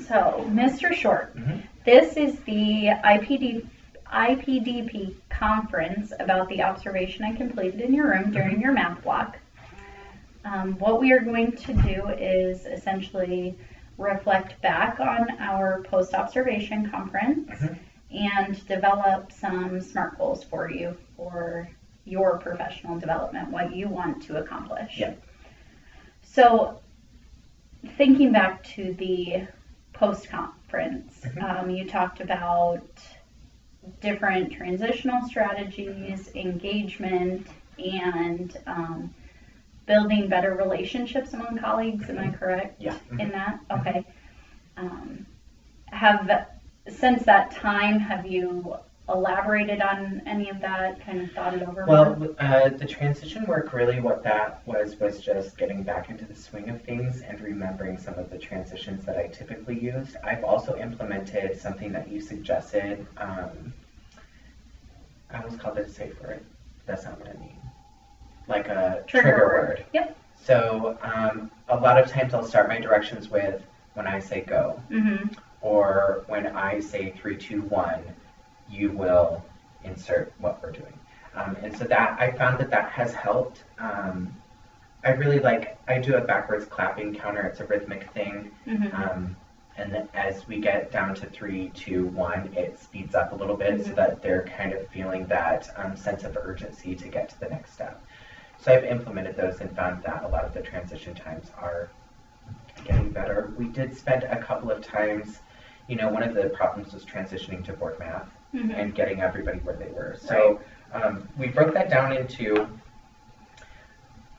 So, Mr. Short, Mm-hmm. this is the IPDP Conference about the observation I completed in your room during your math block. What we are going to do is essentially reflect back on our post-observation conference and develop some SMART goals for you for your professional development, what you want to accomplish. Yeah. So, thinking back to the post-conference, you talked about different transitional strategies, engagement, and building better relationships among colleagues. Am I correct in that? Okay. Since that time, have you elaborated on any of that, kind of thought it over Well, more? the transition work, really what that was just getting back into the swing of things and remembering some of the transitions that I typically used. I've also implemented something that you suggested. I almost called it a safe word. That's not what I mean. Like a trigger word. Yep. So a lot of times I'll start my directions with when I say go, or when I say 3, 2, 1. You will insert what we're doing. And so that, I found that has helped. I really I do a backwards clapping counter. It's a rhythmic thing. And then as we get down to 3, 2, 1, it speeds up a little bit so that they're kind of feeling that sense of urgency to get to the next step. So I've implemented those and found that a lot of the transition times are getting better. We did spend a couple of times, one of the problems was transitioning to board math. And getting everybody where they were. So we broke that down into,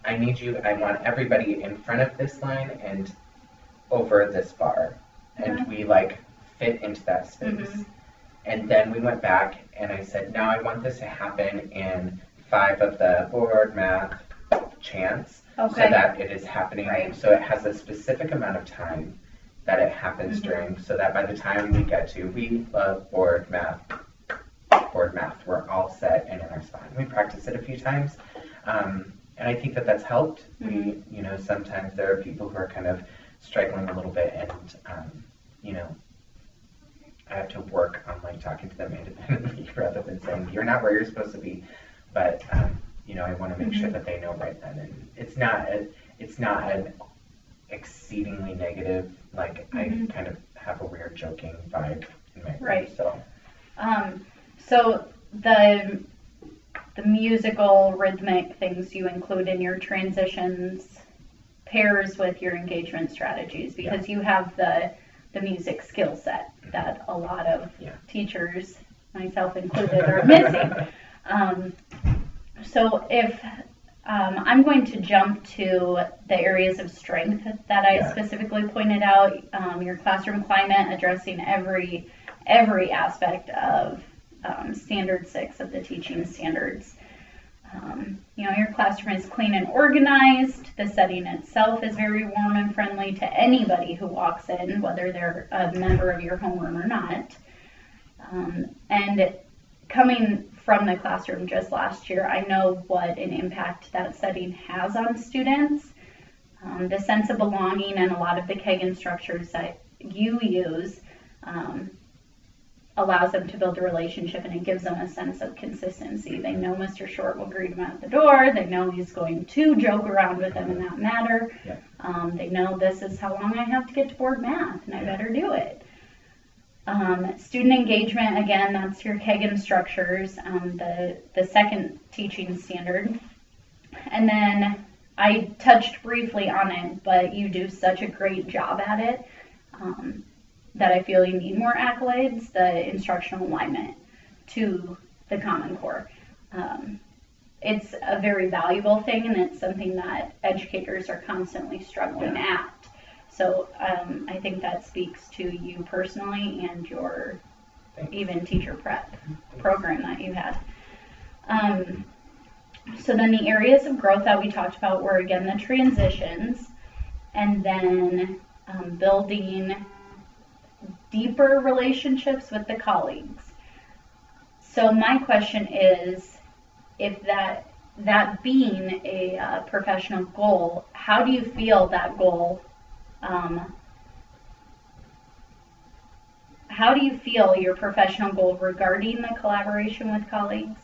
I want everybody in front of this line and over this bar. And we fit into that space. And then we went back and I said, now I want this to happen in 5 of the board math chants so that it is happening. So it has a specific amount of time that it happens during, so that by the time we get to we love board math, we're all set and in our spot. We practice it a few times, and I think that that's helped. We, sometimes there are people who are kind of struggling a little bit, and I have to work on talking to them independently rather than saying you're not where you're supposed to be. But I want to make sure that they know right then, and it's not an exceedingly negative. I kind of have a weird joking vibe in my room, So the musical rhythmic things you include in your transitions pairs with your engagement strategies because you have the music skill set that a lot of teachers, myself included, are missing. So if I'm going to jump to the areas of strength that I specifically pointed out, your classroom climate, addressing every aspect of Standard 6 of the teaching standards. Your classroom is clean and organized. The setting itself is very warm and friendly to anybody who walks in, whether they're a member of your homeroom or not. And coming from the classroom just last year, I know what an impact that setting has on students. The sense of belonging and a lot of the Kagan structures that you use allows them to build a relationship, and it gives them a sense of consistency. They know Mr. Short will greet them at the door. They know he's going to joke around with them in that matter. They know this is how long I have to get to board math, and I better do it. Student engagement, again, that's your Kagan structures, the second teaching standard. And then I touched briefly on it, but you do such a great job at it that I feel you need more accolades, the instructional alignment to the Common Core. It's a very valuable thing, and it's something that educators are constantly struggling at. So I think that speaks to you personally and your even teacher prep program that you had. So then the areas of growth that we talked about were, again, the transitions, and then building deeper relationships with the colleagues. So my question is, if that being a professional goal, how do you feel that goal how do you feel your professional goal regarding the collaboration with colleagues,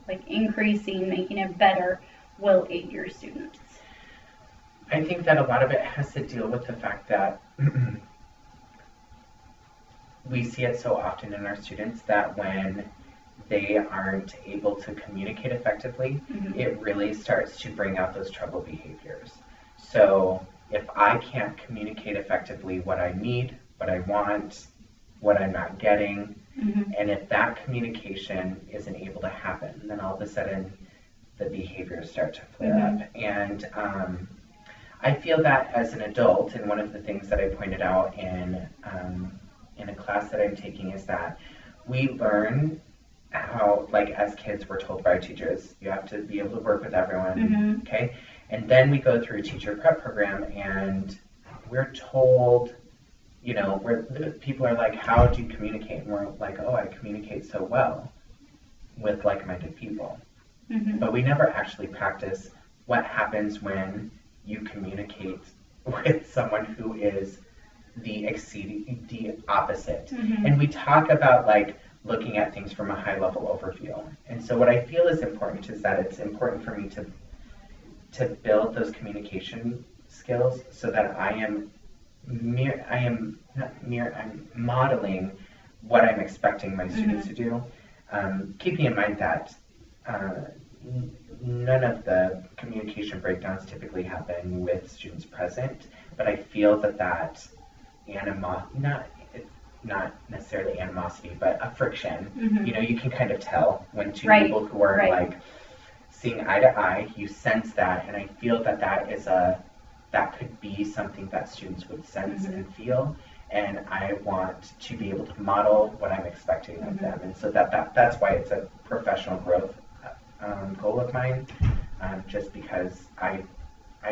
like increasing, making it better, will aid your students? I think that a lot of it has to deal with the fact that we see it so often in our students that when they aren't able to communicate effectively, it really starts to bring out those trouble behaviors. So if I can't communicate effectively what I need, what I want, what I'm not getting, and if that communication isn't able to happen, then all of a sudden the behaviors start to flare up. And I feel that as an adult, and one of the things that I pointed out in a class that I'm taking is that we learn how, like as kids, we're told by our teachers, you have to be able to work with everyone, okay? And then we go through a teacher prep program and we're told, you know, where people are like, how do you communicate? And we're like, oh, I communicate so well with like-minded people. But we never actually practice what happens when you communicate with someone who is the opposite. And we talk about like looking at things from a high level overview. And so what I feel is important is that it's important for me to build those communication skills so that I'm modeling what I'm expecting my students to do, keeping in mind that none of the communication breakdowns typically happen with students present, but I feel that not necessarily animosity, but a friction. You know, you can kind of tell when two people who are like seeing eye to eye, you sense that, and I feel that could be something that students would sense and feel, and I want to be able to model what I'm expecting of them, and so that's why it's a professional growth goal of mine, just because I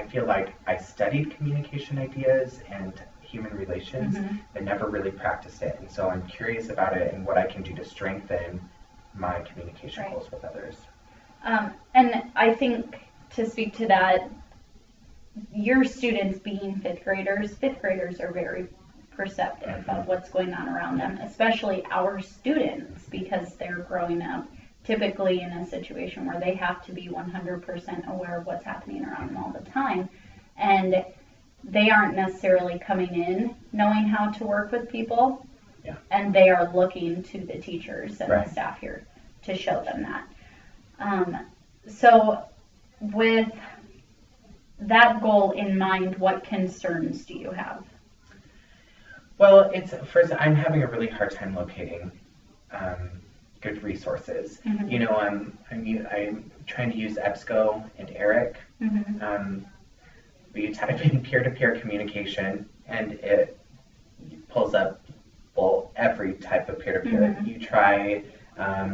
feel like I studied communication ideas and human relations, but never really practiced it, and so I'm curious about it and what I can do to strengthen my communication goals with others. And I think to speak to that, your students being fifth graders are very perceptive of what's going on around them, especially our students, because they're growing up typically in a situation where they have to be 100% aware of what's happening around them all the time. And they aren't necessarily coming in knowing how to work with people, and they are looking to the teachers and the staff here to show them that. So with that goal in mind, what concerns do you have? Well, first, I'm having a really hard time locating good resources. You know, I'm trying to use EBSCO and ERIC. But you type in peer-to-peer communication, and it pulls up every type of peer-to-peer. You try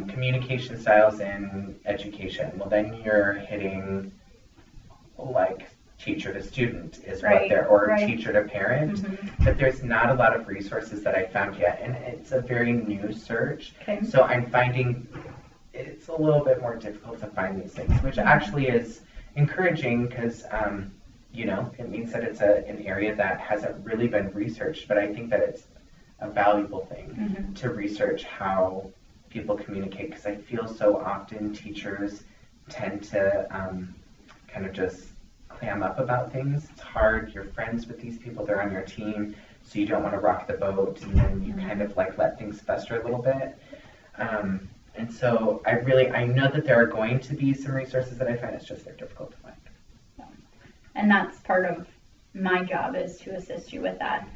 communication styles in education. Well, then you're hitting like teacher to student is what they're, or teacher to parent. But there's not a lot of resources that I found yet, and it's a very new search. So I'm finding it's a little bit more difficult to find these things, which actually is encouraging because you know, it means that it's an area that hasn't really been researched, but I think that it's a valuable thing to research how people communicate, because I feel so often teachers tend to kind of just clam up about things. It's hard, you're friends with these people, they're on your team, so you don't want to rock the boat, and then you kind of like let things fester a little bit. And so I know that there are going to be some resources that I find, it's just they're difficult to find. And that's part of my job, is to assist you with that.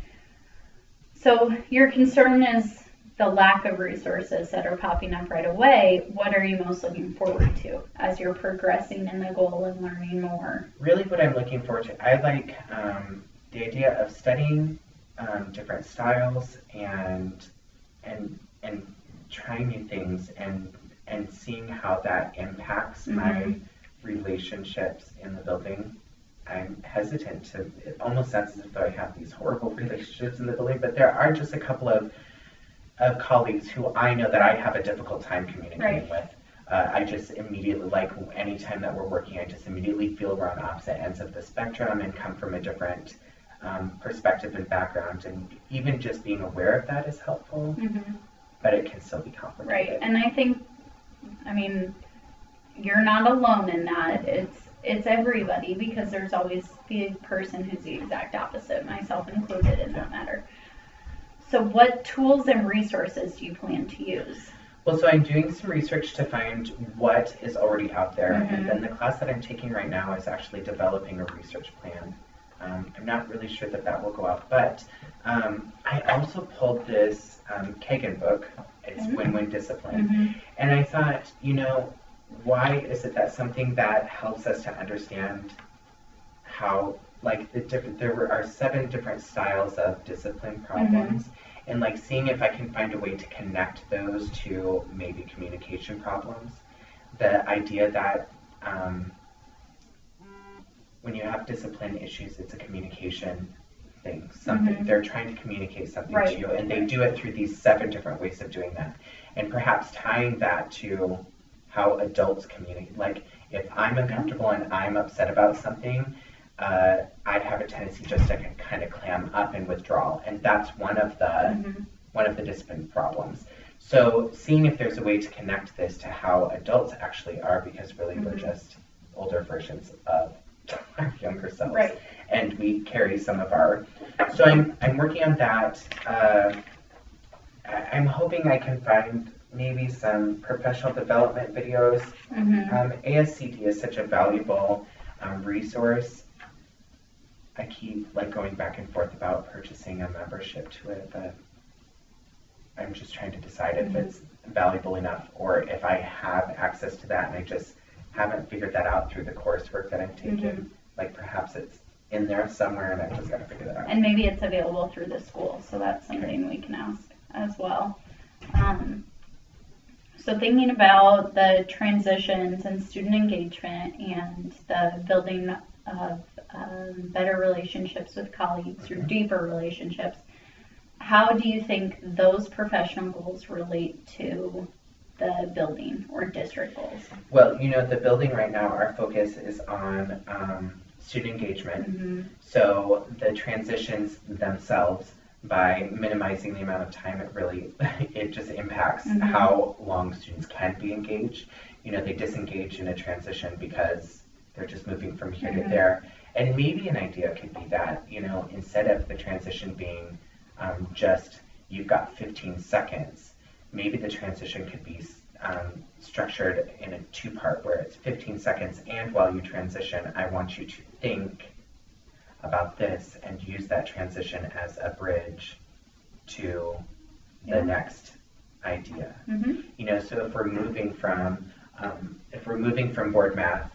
So your concern is the lack of resources that are popping up right away. What are you most looking forward to as you're progressing in the goal and learning more? Really what I'm looking forward to, I like the idea of studying different styles and trying new things and seeing how that impacts my relationships in the building. I'm hesitant to, it almost sounds as if I have these horrible relationships in the building, but there are just a couple of colleagues who I know that I have a difficult time communicating with. I just immediately, like anytime that we're working, I just immediately feel we're on opposite ends of the spectrum and come from a different perspective and background, and even just being aware of that is helpful, but it can still be complicated. Right, and I think, I mean, you're not alone in that. It's everybody, because there's always the person who's the exact opposite, myself included in that matter. So what tools and resources do you plan to use? Well, so I'm doing some research to find what is already out there, and then the class that I'm taking right now is actually developing a research plan. I'm not really sure that will go out, but I also pulled this Kagan book. It's Win-Win Discipline, and I thought, why is it that something that helps us to understand how, like, there are 7 different styles of discipline problems, and like seeing if I can find a way to connect those to maybe communication problems. The idea that when you have discipline issues, it's a communication thing. Something they're trying to communicate something to you, and they do it through these 7 different ways of doing that. And perhaps tying that to how adults communicate. Like, if I'm uncomfortable and I'm upset about something, I'd have a tendency just to kind of clam up and withdraw, and that's one of the discipline problems. So seeing if there's a way to connect this to how adults actually are, because really we're just older versions of our younger selves, and we carry some of our. So I'm working on that. I'm hoping I can find maybe some professional development videos. ASCD is such a valuable resource. I keep going back and forth about purchasing a membership to it, but I'm just trying to decide if it's valuable enough, or if I have access to that and I just haven't figured that out through the coursework that I'm taking. Like, perhaps it's in there somewhere and I've just got to figure that out. And maybe it's available through the school, so that's something we can ask as well. So thinking about the transitions and student engagement and the building of better relationships with colleagues through deeper relationships, how do you think those professional goals relate to the building or district goals? Well, the building right now, our focus is on student engagement. So the transitions themselves, by minimizing the amount of time, it just impacts how long students can be engaged. They disengage in a transition because they're just moving from here to there. And maybe an idea could be that, instead of the transition being just, you've got 15 seconds, maybe the transition could be structured in a 2-part, where it's 15 seconds, and while you transition, I want you to think about this and use that transition as a bridge to the next idea. So if we're moving from board math,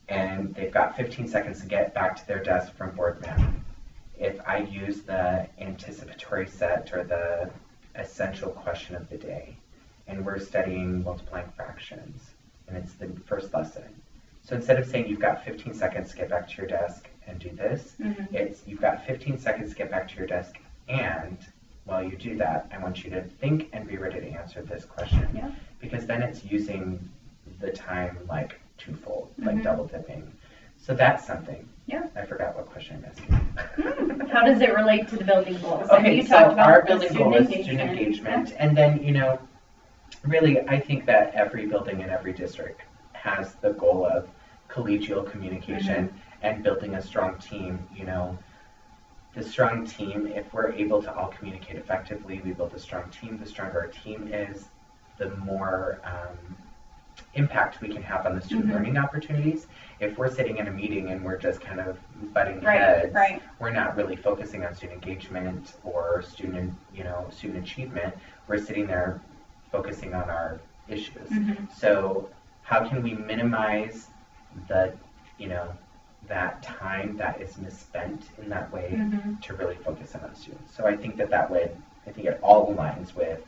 and they've got 15 seconds to get back to their desk from board math, if I use the anticipatory set or the essential question of the day, and we're studying multiplying fractions, and it's the first lesson. So instead of saying you've got 15 seconds to get back to your desk and do this, it's you've got 15 seconds to get back to your desk, and while you do that, I want you to think and be ready to answer this question. Because then it's using the time like twofold, like double dipping. So that's something. I forgot what question I'm asking. How does it relate to the building goals? Okay, you so talked about our building goal is engagement. student engagement. And then, really, I think that every building in every district has the goal of collegial communication and building a strong team. The strong team, if we're able to all communicate effectively, we build a strong team. The stronger our team is, the more impact we can have on the student learning opportunities. If we're sitting in a meeting and we're just kind of butting heads, we're not really focusing on student engagement or student achievement. We're sitting there focusing on our issues. So how can we minimize the, that time that is misspent in that way to really focus on the students? So I think I think it all aligns with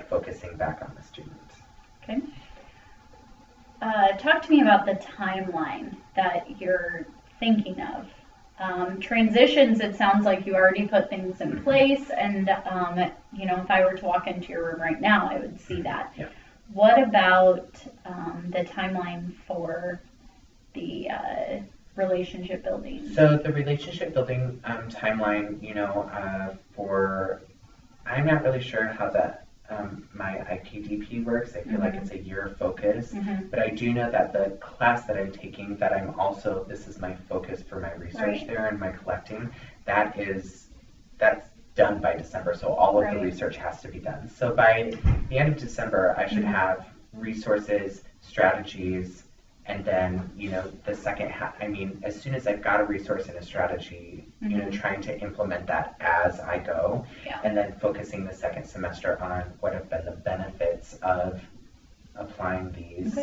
focusing back on the students. Okay. Talk to me about the timeline that you're thinking of. Transitions, it sounds like you already put things in place, and if I were to walk into your room right now, I would see that. What about the timeline for the relationship building? So the relationship building timeline, I'm not really sure how that my IPDP works. I feel like it's a year focus, but I do know that the class that I'm taking, that this is my focus for my research there and my collecting, that's done by December. So all of the research has to be done. So by the end of December, I should have resources, strategies, and then, the second half, as soon as I've got a resource and a strategy, trying to implement that as I go, and then focusing the second semester on what have been the benefits of applying these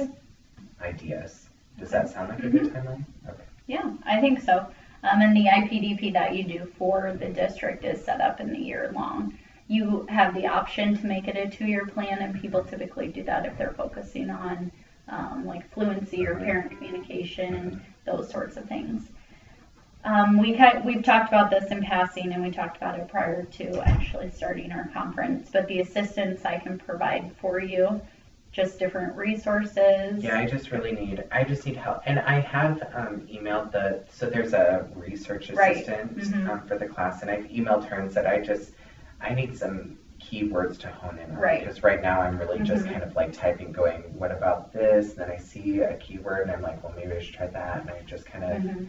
ideas. Does that sound like a good timeline? Okay. Yeah, I think so. And the IPDP that you do for the district is set up in the year long. You have the option to make it a 2-year plan, and people typically do that if they're focusing on like fluency or parent communication and those sorts of things. We've talked about this in passing, and we talked about it prior to actually starting our conference, but the assistance I can provide for you, just different resources. Yeah, I just need help. And I have emailed so there's a research assistant for the class, and I've emailed her and said I need some keywords to hone in on, because right now I'm really just kind of like typing, going, what about this? And then I see a keyword and I'm like, well, maybe I should try that. And I'm just kind of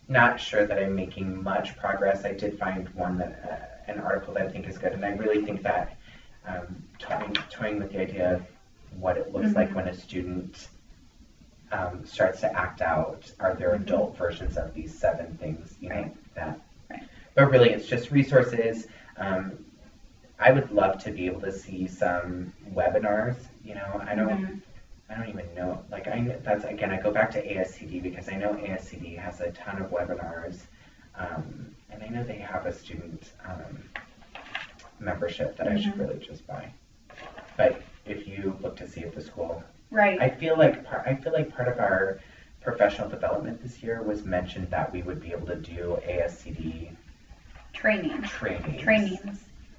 not sure that I'm making much progress. I did find an article that I think is good, and I really think that toying with the idea of what it looks like when a student starts to act out, are there adult versions of these 7 things, that. But really, it's just resources. I would love to be able to see some webinars. I don't even know. Like, I go back to ASCD, because I know ASCD has a ton of webinars, and I know they have a student membership that I should really just buy. But if you look to see if the school, I feel like part of our professional development this year was mentioned that we would be able to do ASCD trainings.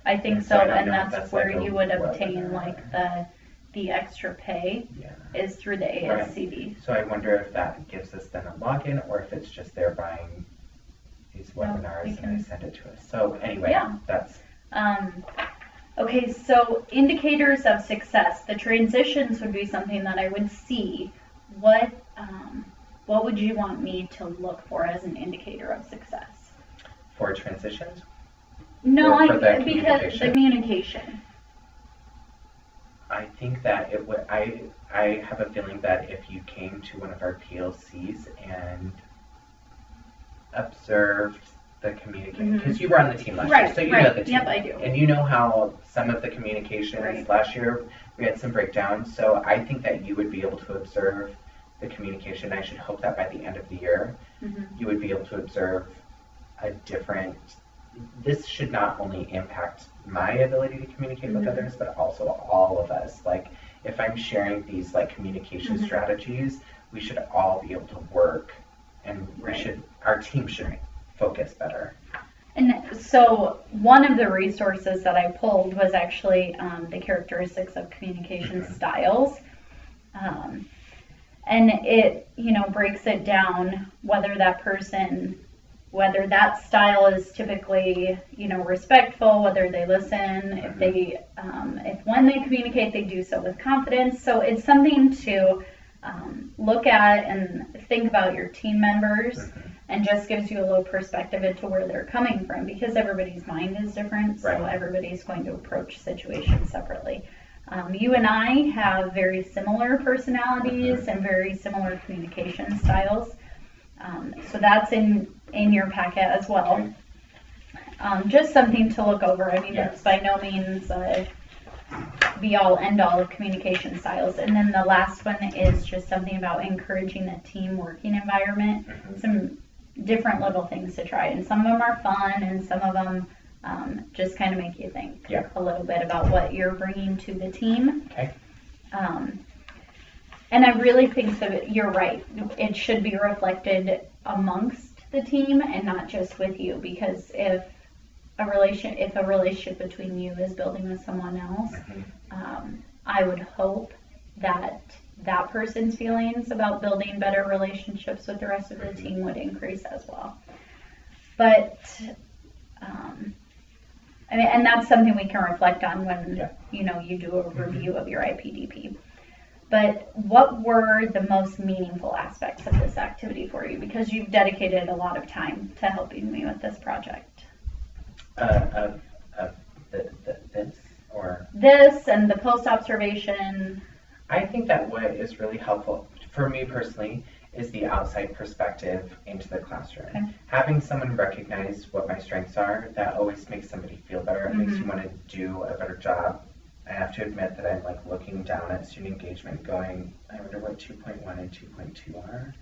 I think so, and that's where you would obtain like the extra pay is through the ASCD. So I wonder if that gives us then a login, or if it's just they're buying these webinars and they send it to us. So anyway, that's okay. So indicators of success. The transitions would be something that I would see. What would you want me to look for as an indicator of success for transitions? No, because the communication. I think that it would. I have a feeling that if you came to one of our PLCs and observed the communication, because you were on the team last year, so you know the team. Yep, I do. And you know how some of the communications last year, we had some breakdowns. So I think that you would be able to observe the communication. I should hope that by the end of the year, you would be able to observe a different. This should not only impact my ability to communicate with others, but also all of us. Like, if I'm sharing these like communication strategies, we should all be able to work, and our team should focus better. And so one of the resources that I pulled was actually the characteristics of communication styles. And it, breaks it down whether that style is typically, respectful, whether they listen, if when they communicate, they do so with confidence. So it's something to look at and think about your team members, and just gives you a little perspective into where they're coming from, because everybody's mind is different. So everybody's going to approach situations separately. You and I have very similar personalities and very similar communication styles. So that's in your packet as well. Just something to look over. It's by no means be all end all of communication styles. And then the last one is just something about encouraging a team working environment. Some different little things to try, and some of them are fun, and some of them just kind of make you think a little bit about what you're bringing to the team. And I really think that you're right. It should be reflected amongst the team and not just with you, because if a relationship between you is building with someone else, I would hope that person's feelings about building better relationships with the rest of the team would increase as well. But and that's something we can reflect on when you do a review of your IPDP. But what were the most meaningful aspects of this activity for you? Because you've dedicated a lot of time to helping me with this project. This and the post-observation. I think that what is really helpful for me personally is the outside perspective into the classroom. Okay. Having someone recognize what my strengths are, that always makes somebody feel better. It makes you want to do a better job. I have to admit that I'm like looking down at student engagement going, I wonder what 2.1 and 2.2 are.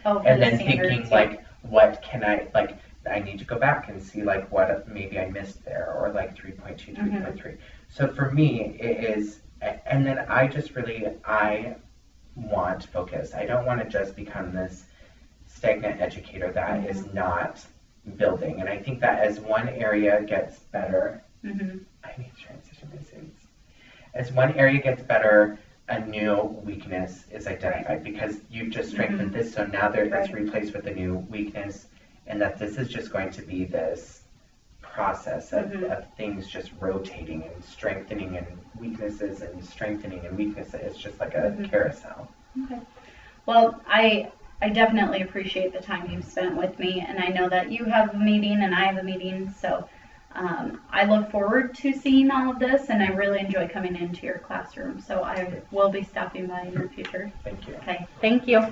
Oh, and then thinking like, what can I need to go back and see like what maybe I missed there, or like 3.2, 3.3. So for me, it is, and then I want focus. I don't want to just become this stagnant educator that is not building. And I think that as one area gets better, I need to transition my students. As one area gets better, a new weakness is identified because you've just strengthened this, so now it's replaced with a new weakness, and that this is just going to be this process of things just rotating and strengthening and weaknesses and strengthening and weaknesses. It's just like a carousel. Okay. Well, I definitely appreciate the time you've spent with me, and I know that you have a meeting and I have a meeting, so I look forward to seeing all of this, and I really enjoy coming into your classroom, so I will be stopping by in the future. Thank you. Okay, thank you.